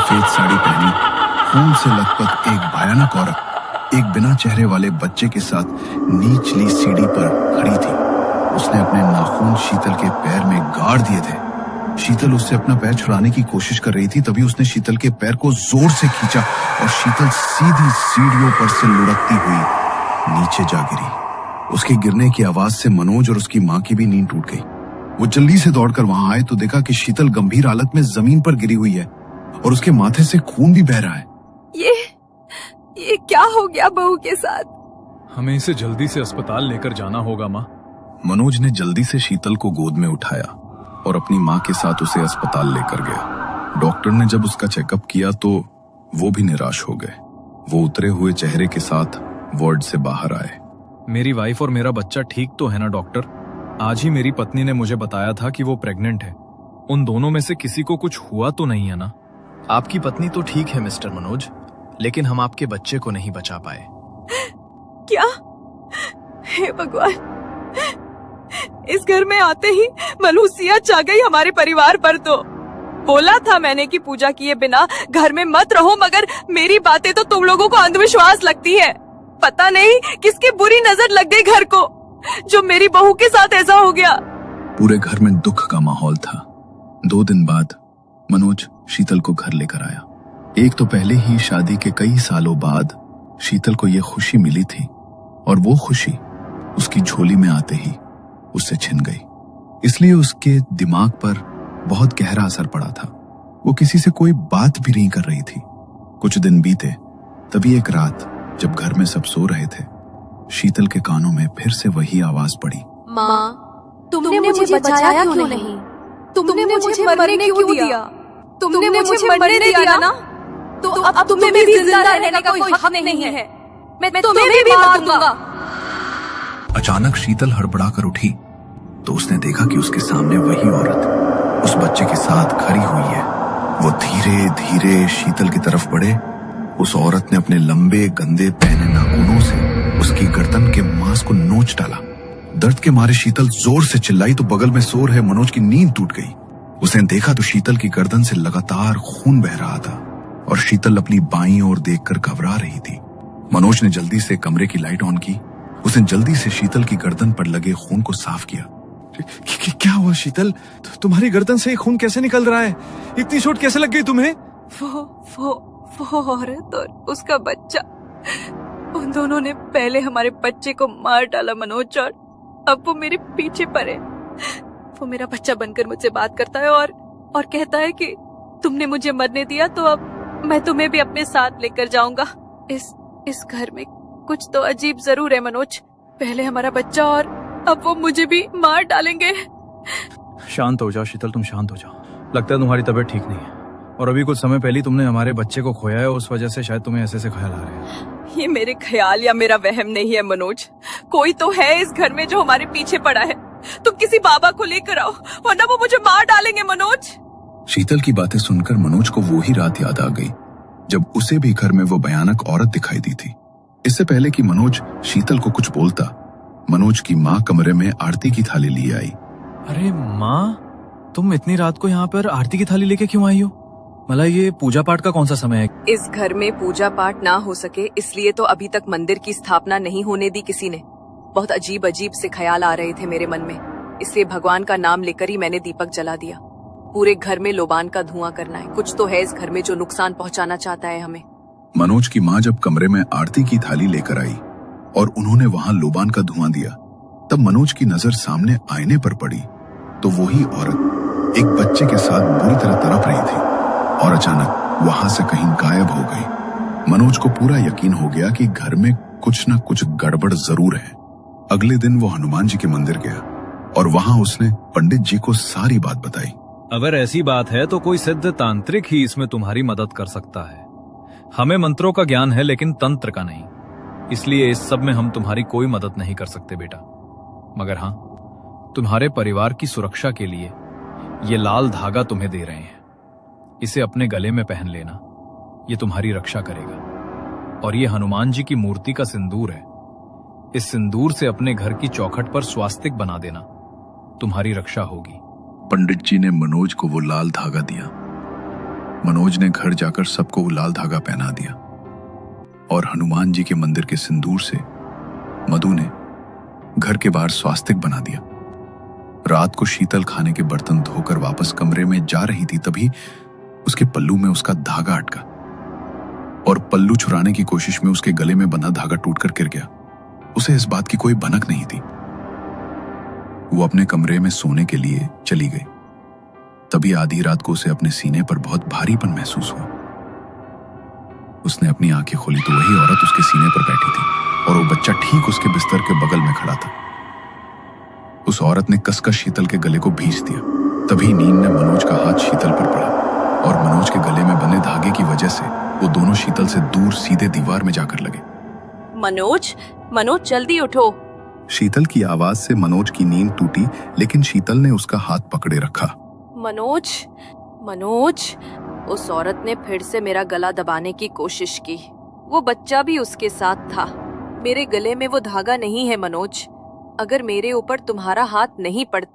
सफेद साड़ी पहनी, खून से लथपथ एक भयानक औरत एक बिना चेहरे वाले बच्चे के साथ निचली सीढ़ी पर खड़ी थी। उसने अपने नाखून शीतल के पैर में गाड़ दिए थे। शीतल उससे अपना पैर छुड़ाने की कोशिश कर रही थी, तभी उसने शीतल के पैर को जोर से खींचा और शीतल सीधी सीढ़ियों पर से लुढ़कती हुई नीचे जा गिरी। उसके गिरने की आवाज से मनोज और उसकी मां की भी नींद टूट गई। वो जल्दी से दौड़कर वहां आए तो देखा कि शीतल गंभीर हालत में जमीन पर गिरी हुई है और उसके माथे से खून भी बह रहा है। ये क्या हो गया बहू के साथ? हमें इसे जल्दी से अस्पताल लेकर जाना होगा माँ। मनोज ने जल्दी से शीतल को गोद में उठाया और अपनी मां के साथ उसे अस्पताल लेकर गया। डॉक्टर ने जब उसका चेकअप किया तो वो भी निराश हो गए। वो उतरे हुए चेहरे के साथ वार्ड से बाहर आए। मेरी वाइफ और मेरा बच्चा ठीक तो है ना डॉक्टर? आज ही मेरी पत्नी ने मुझे बताया था कि वो प्रेग्नेंट है। उन दोनों में से किसी को कुछ हुआ तो नहीं है ना? आपकी पत्नी तो ठीक है मिस्टर मनोज, लेकिन हम आपके बच्चे को नहीं बचा पाए। क्या? हे भगवान, इस घर में आते ही मलूसियत छा गई हमारे परिवार पर। तो बोला था मैंने कि पूजा किए बिना घर में मत रहो, मगर मेरी बातें तो तुम लोगों को अंधविश्वास लगती है। पता नहीं किसकी बुरी नजर लग गई घर को, जो मेरी बहू के साथ ऐसा हो गया। पूरे घर में दुख का माहौल था। 2 दिन बाद मनोज शीतल को घर लेकर आया। एक तो पहले ही शादी के कई सालों बाद शीतल को यह खुशी मिली थी और वो खुशी उसकी झोली में आते ही उससे छिन गई। इसलिए उसके दिमाग पर बहुत गहरा असर पड़ा था। वो किसी से कोई बात भी नहीं कर रही थी। कुछ दिन बीते, तभी एक रात जब घर में सब सो रहे थे, शीतल के कानों में फिर से वही आवाज पड़ी। माँ, तुमने मुझे बचाया क्यों नहीं? तुमने मुझे मरने क्यों दिया? तुमने मुझे मरने दिया ना? तो अब तुम्हें भी जिंदा रहने का कोई हक नहीं है। मैं तुम्हें भी मार दूंगा। अचानक शीतल हड़बड़ाकर उठी तो उसने देखा कि उसके सामने वही औरत उस बच्चे के साथ खड़ी हुई है। वो धीरे धीरे शीतल की तरफ बढ़े। उस औरत ने अपने लंबे गंदे पहने नाखूनों से उसकी गर्दन के मांस को नोच डाला। दर्द के मारे शीतल जोर से चिल्लाई तो बगल में सो रहे मनोज की नींद टूट गई। उसने देखा तो शीतल की गर्दन से लगातार खून बह रहा था और शीतल अपनी बाईं ओर देखकर घबरा रही थी। मनोज ने जल्दी से कमरे की लाइट ऑन की। उसने जल्दी से शीतल की गर्दन पर लगे खून को साफ किया। क्या हुआ शीतल? तुम्हारी गर्दन से खून कैसे निकल रहा है? इतनी चोट कैसे लग गई तुम्हें? वो औरत और उसका बच्चा, उन दोनों ने पहले हमारे बच्चे को मार डाला मनोज, और अब वो मेरे पीछे पड़े। वो मेरा बच्चा बनकर मुझसे बात करता है और कहता है कि तुमने मुझे मरने दिया तो अब मैं तुम्हें भी अपने साथ लेकर जाऊंगा। इस घर में कुछ तो अजीब जरूर है मनोज। पहले हमारा बच्चा और अब वो मुझे भी मार डालेंगे। शांत हो जाओ शीतल, तुम शांत हो जाओ। लगता है तुम्हारी तबीयत ठीक नहीं है और अभी कुछ समय पहले तुमने हमारे बच्चे को खोया है, उस वजह से शायद तुम्हें ऐसे ख्याल आ रहे हैं। ये मेरे ख्याल या मेरा वहम नहीं है मनोज। कोई तो है इस घर में जो हमारे पीछे पड़ा है। तुम किसी बाबा को लेकर आओ वरना वो मुझे मार डालेंगे मनोज। शीतल की बातें सुनकर मनोज को वो ही रात याद आ गई जब उसे भी घर में वो भयानक औरत दिखाई दी थी। इससे पहले कि मनोज शीतल को कुछ बोलता, मनोज की माँ कमरे में आरती की थाली लिए आई। अरे माँ, तुम इतनी रात को यहाँ पर आरती की थाली लेके क्यों आई हो? मतलब ये पूजा पाठ का कौन सा समय है? इस घर में पूजा पाठ ना हो सके इसलिए तो अभी तक मंदिर की स्थापना नहीं होने दी किसी ने। बहुत अजीब अजीब से ख्याल आ रहे थे मेरे मन में, इसलिए भगवान का नाम लेकर ही मैंने दीपक जला दिया। पूरे घर में लोबान का धुआं करना है। कुछ तो है इस घर में जो नुकसान पहुंचाना चाहता है हमें। मनोज की माँ जब कमरे में आरती की थाली लेकर आई और उन्होंने वहां लोबान का धुआं दिया, तब मनोज की नजर सामने आईने पर पड़ी तो वही औरत एक बच्चे के साथ बुरी तरह तड़प रही थी और अचानक वहां से कहीं गायब हो गई। मनोज को पूरा यकीन हो गया कि घर में कुछ न कुछ गड़बड़ जरूर है। अगले दिन वो हनुमान जी के मंदिर गया और वहां उसने पंडित जी को सारी बात बताई। अगर ऐसी बात है तो कोई सिद्ध तांत्रिक ही इसमें तुम्हारी मदद कर सकता है। हमें मंत्रों का ज्ञान है लेकिन तंत्र का नहीं, इसलिए इस सब में हम तुम्हारी कोई मदद नहीं कर सकते बेटा। मगर हाँ, तुम्हारे परिवार की सुरक्षा के लिए ये लाल धागा तुम्हें दे रहे हैं। इसे अपने गले में पहन लेना, ये तुम्हारी रक्षा करेगा। और ये हनुमान जी की मूर्ति का सिंदूर है। इस सिंदूर से अपने घर की चौखट पर स्वास्तिक बना देना, तुम्हारी रक्षा होगी। पंडित जी ने मनोज को वो लाल धागा दिया मनोज ने घर जाकर सबको वो लाल धागा पहना दिया और हनुमान जी के मंदिर के सिंदूर से मधु ने घर के बाहर स्वास्तिक बना दिया। रात को शीतल खाने के बर्तन धोकर वापस कमरे में जा रही थी, तभी उसके पल्लू में उसका धागा अटका और पल्लू छुड़ाने की कोशिश में उसके गले में बंधा धागा टूटकर गिर गया। उसे इस बात की कोई भनक नहीं थी। वो अपने कमरे में सोने के लिए चली गई। तभी आधी रात को उसे अपने सीने पर बहुत भारीपन महसूस हुआ। उसने अपनी आंखें खोली तो वही औरत उसके सीने पर बैठी थी और वो बच्चा ठीक उसके बिस्तर के बगल में खड़ा था। उस औरत ने कसकर शीतल के गले को भींच दिया। तभी नींद में मनोज का हाथ शीतल पर पड़ा और मनोज के गले में बंधे धागे की वजह से वो दोनों शीतल से दूर सीधे दीवार में जाकर लगे। मनोज, मनोज जल्दी उठो। शीतल की आवाज से मनोज की नींद टूटी, लेकिन शीतल ने उसका हाथ पकड़े रखा। मनोज, मनोज, उस औरत ने फिर से मेरा गला दबाने की कोशिश की। वो बच्चा भी उसके साथ था। मेरे गले में वो धागा नहीं है मनोज। अगर मेरे ऊपर तुम्हारा हाथ नहीं पड़ता